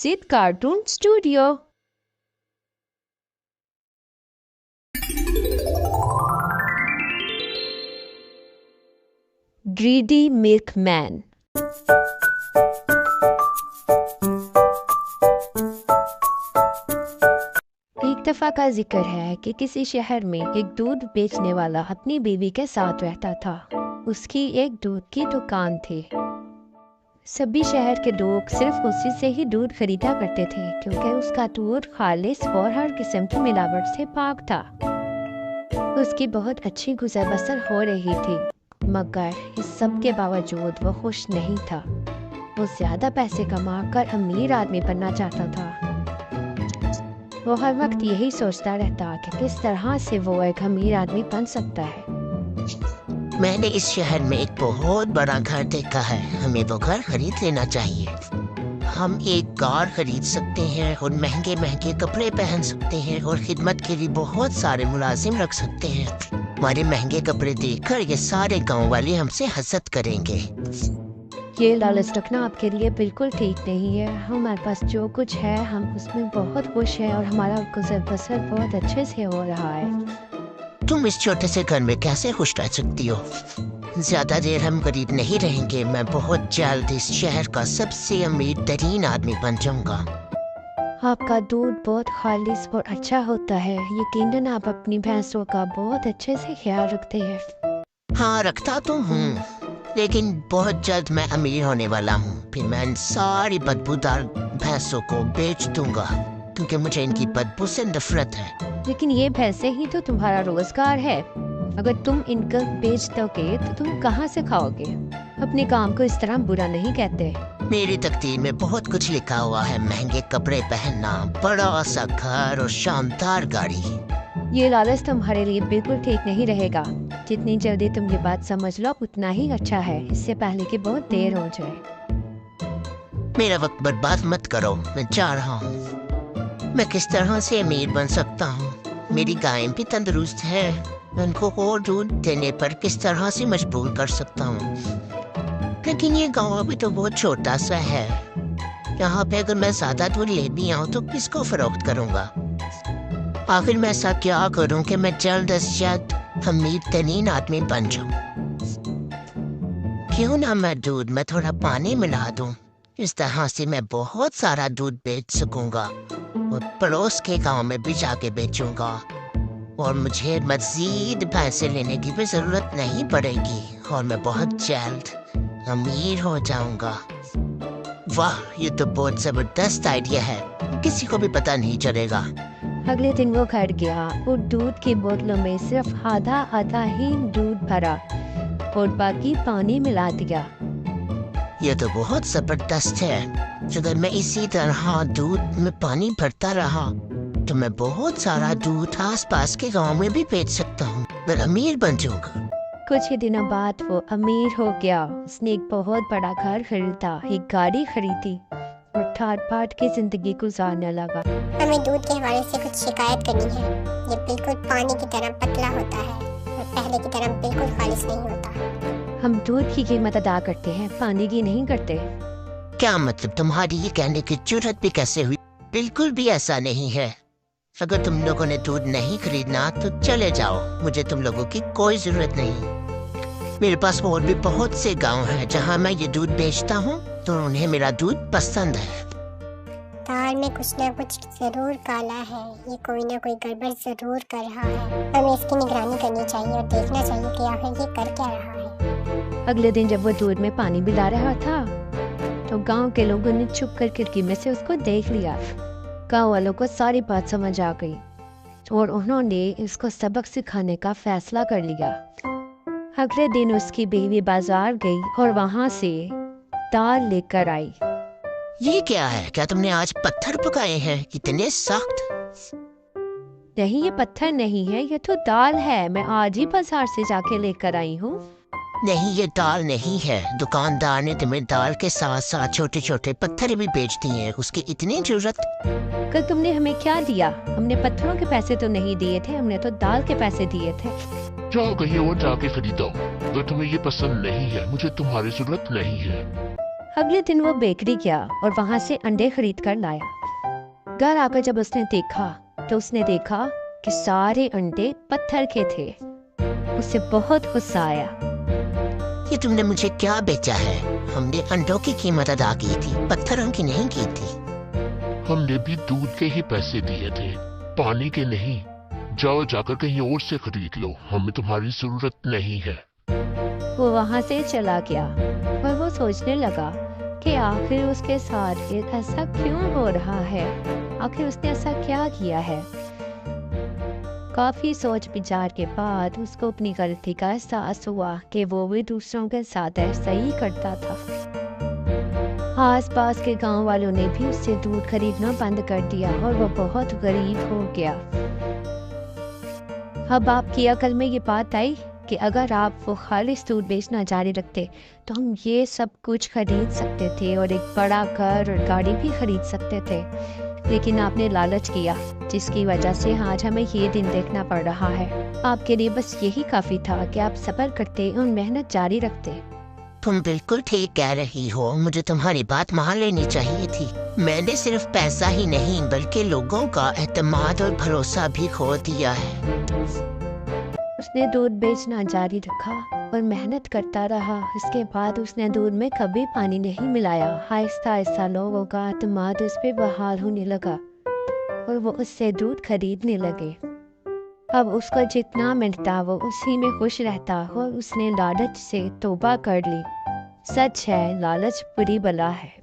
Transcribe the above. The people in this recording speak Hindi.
Sid cartoon studio. Greedy milkman. एक दफा का जिक्र है कि किसी शहर में एक दूध बेचने वाला अपनी बीवी के साथ रहता था। उसकी एक दूध की दुकान थी। सभी शहर के लोग सिर्फ उसी से ही दूध खरीदा करते थे क्योंकि उसका दूध खालिस और हर किस्म की मिलावट से पाक था। उसकी बहुत अच्छी गुजर बसर हो रही थी, मगर इस सब के बावजूद वो खुश नहीं था। वो ज्यादा पैसे कमाकर अमीर आदमी बनना चाहता था। वो हर वक्त यही सोचता रहता कि किस तरह से वो एक अमीर आदमी बन सकता है। मैंने इस शहर में एक बहुत बड़ा घर देखा है। हमें वो घर खरीद लेना चाहिए। हम एक कार खरीद सकते हैं और महंगे महंगे कपड़े पहन सकते हैं और खिदमत के लिए बहुत सारे मुलाजिम रख सकते हैं। हमारे महंगे कपड़े देखकर ये सारे गांव वाले हमसे हसद करेंगे। ये लालच रखना आपके लिए बिल्कुल ठीक नहीं है। हमारे पास जो कुछ है हम उसमें बहुत खुश हैं और हमारा गुजर बसर बहुत अच्छे से हो रहा है। तुम इस छोटे से घर में कैसे खुश रह सकती हो? ज्यादा देर हम गरीब नहीं रहेंगे। मैं बहुत जल्द इस शहर का सबसे अमीर तरीन आदमी बन जाऊंगा। आपका दूध बहुत खालिस और अच्छा होता है। यकीनन आप अपनी भैंसों का बहुत अच्छे से ख्याल रखते हैं। हाँ, रखता तो हूँ, लेकिन बहुत जल्द मैं अमीर होने वाला हूँ। फिर मैं इन सारी बदबूदार भैंसों को बेच दूंगा क्योंकि मुझे इनकी बदबू से नफरत है। लेकिन ये भैंसे ही तो तुम्हारा रोजगार है। अगर तुम इनको बेच दोगे तो तुम कहाँ से खाओगे? अपने काम को इस तरह बुरा नहीं कहते। मेरी तकदीर में बहुत कुछ लिखा हुआ है। महंगे कपड़े पहनना, बड़ा सा घर और शानदार गाड़ी। ये लालच तुम्हारे लिए बिल्कुल ठीक नहीं रहेगा। जितनी जल्दी तुम ये बात समझ लो उतना ही अच्छा है, इससे पहले कि बहुत देर हो जाए। मेरा वक्त बर्बाद मत करो, मैं जा रहा हूँ। मैं किस तरह से अमीर बन सकता हूँ? मेरी गायें भी तंदुरुस्त है। मैं उनको और दूध देने पर किस तरह से मजबूर कर सकता हूँ? लेकिन ये गाँव अभी तो बहुत छोटा सा है। यहाँ पे अगर मैं ज्यादा दूध ले भी आऊँ तो किसको फरोख्त करूँगा? आखिर मैं ऐसा क्या करूँ कि मैं जल्द अज जल्द अमीर तरीन आदमी बन जाऊँ? क्यों ना मैं दूध में थोड़ा पानी मिला दूँ। इस तरह से मैं बहुत सारा दूध बेच सकूंगा और पड़ोस के गांव में भी जाके बेचूंगा और मुझे मजीद पैसे लेने की भी जरूरत नहीं पड़ेगी और मैं बहुत जल्द अमीर हो जाऊंगा। वाह, ये तो बहुत जबरदस्त आइडिया है। किसी को भी पता नहीं चलेगा। अगले दिन वो घर गया और दूध की बोतलों में सिर्फ आधा आधा ही दूध भरा और बाकी पानी मिला दिया। ये तो बहुत जबरदस्त है। अगर मैं इसी तरह दूध में पानी भरता रहा तो मैं बहुत सारा दूध आसपास के गांव में भी बेच सकता हूँ। मैं अमीर बन जाऊंगा। कुछ ही दिनों बाद वो अमीर हो गया। उसने एक बहुत बड़ा घर खरीदा, एक गाड़ी खरीदी और ठाट बाट की जिंदगी गुजारने लगा। हमें दूध के हवाले से कुछ शिकायत करनी है। ये बिल्कुल पानी की तरह पतला होता है और पहले की तरह बिल्कुल खालिश नहीं होता। हम दूध की कीमत अदा करते हैं, पानी की नहीं करते। क्या मतलब? तुम्हारी ये कहने की जरूरत भी कैसे हुई? बिल्कुल भी ऐसा नहीं है। अगर तुम लोगों ने दूध नहीं खरीदना तो चले जाओ। मुझे तुम लोगों की कोई जरूरत नहीं। मेरे पास और भी बहुत से गांव हैं जहां मैं ये दूध बेचता हूं तो उन्हें मेरा दूध पसंद है। दाल में कुछ ना कुछ जरूर काला है। ये कोई ना कोई गड़बड़ जरूर कर रहा है। हमें इसकी निगरानी करनी चाहिए और देखना चाहिए कि आखिर ये कर क्या रहा है। अगले दिन जब वो दूध में पानी मिला रहा था तो गांव के लोगों ने छुप कर खिड़की में से उसको देख लिया। गांव वालों को सारी बात समझ आ गई और उन्होंने इसको सबक सिखाने का फैसला कर लिया। अगले दिन उसकी बीवी बाजार गई और वहां से दाल लेकर आई। ये क्या है? क्या तुमने आज पत्थर पकाए हैं? इतने सख्त? नहीं, ये पत्थर नहीं है, ये तो दाल है। मैं आज ही बाजार से जाके लेकर आई हूँ। नहीं, ये दाल नहीं है। दुकानदार ने तुम्हें दाल के साथ साथ छोटे छोटे पत्थर भी बेच दिए हैं। उसकी इतनी जरूरत? कल तुमने हमें क्या दिया? हमने पत्थरों के पैसे तो नहीं दिए थे, हमने तो दाल के पैसे दिए थे। जाओ कहीं और जाके खरीदो। अगर तुम्हें ये पसंद नहीं है, मुझे तुम्हारी जरूरत नहीं है। अगले दिन वो बेकरी गया और वहां से अंडे खरीद कर लाया। घर आकर जब उसने देखा तो उसने देखा कि सारे अंडे पत्थर के थे। उसे बहुत गुस्सा आया। ये तुमने मुझे क्या बेचा है? हमने अंडों की कीमत अदा की थी, पत्थरों की नहीं की थी। हमने भी दूध के ही पैसे दिए थे, पानी के नहीं। जाओ जाकर कहीं और से खरीद लो, हमें तुम्हारी जरूरत नहीं है। वो वहां से चला गया और वो सोचने लगा कि आखिर उसके साथ ऐसा क्यों हो रहा है, आखिर उसने ऐसा क्या किया है। काफी सोच विचार के बाद उसको अपनी गलती का एहसास हुआ कि वो भी दूसरों के साथ ऐसा ही करता था। आस-पास के गांव वालों ने भी उससे दूध खरीदना बंद कर दिया और वो बहुत गरीब हो गया। अब आपकी अकल में ये बात आई कि अगर आप वो खालिस दूध बेचना जारी रखते तो हम ये सब कुछ खरीद सकते थे और एक बड़ा घर और गाड़ी भी खरीद सकते थे, लेकिन आपने लालच किया, जिसकी वजह से आज हमें ये दिन देखना पड़ रहा है। आपके लिए बस यही काफी था कि आप सब्र करते और मेहनत जारी रखते। तुम बिल्कुल ठीक कह रही हो, मुझे तुम्हारी बात मान लेनी चाहिए थी। मैंने सिर्फ पैसा ही नहीं बल्कि लोगों का एतमाद और भरोसा भी खो दिया है। उसने दूध बेचना जारी रखा और मेहनत करता रहा। इसके बाद उसने दूध में कभी पानी नहीं मिलाया। आहिस्ता आहिस्ता लोगों का एतमाद उस पे बहाल होने लगा और वो उससे दूध खरीदने लगे। अब उसको जितना मिलता वो उसी में खुश रहता और उसने लालच से तौबा कर ली। सच है, लालच बुरी बला है।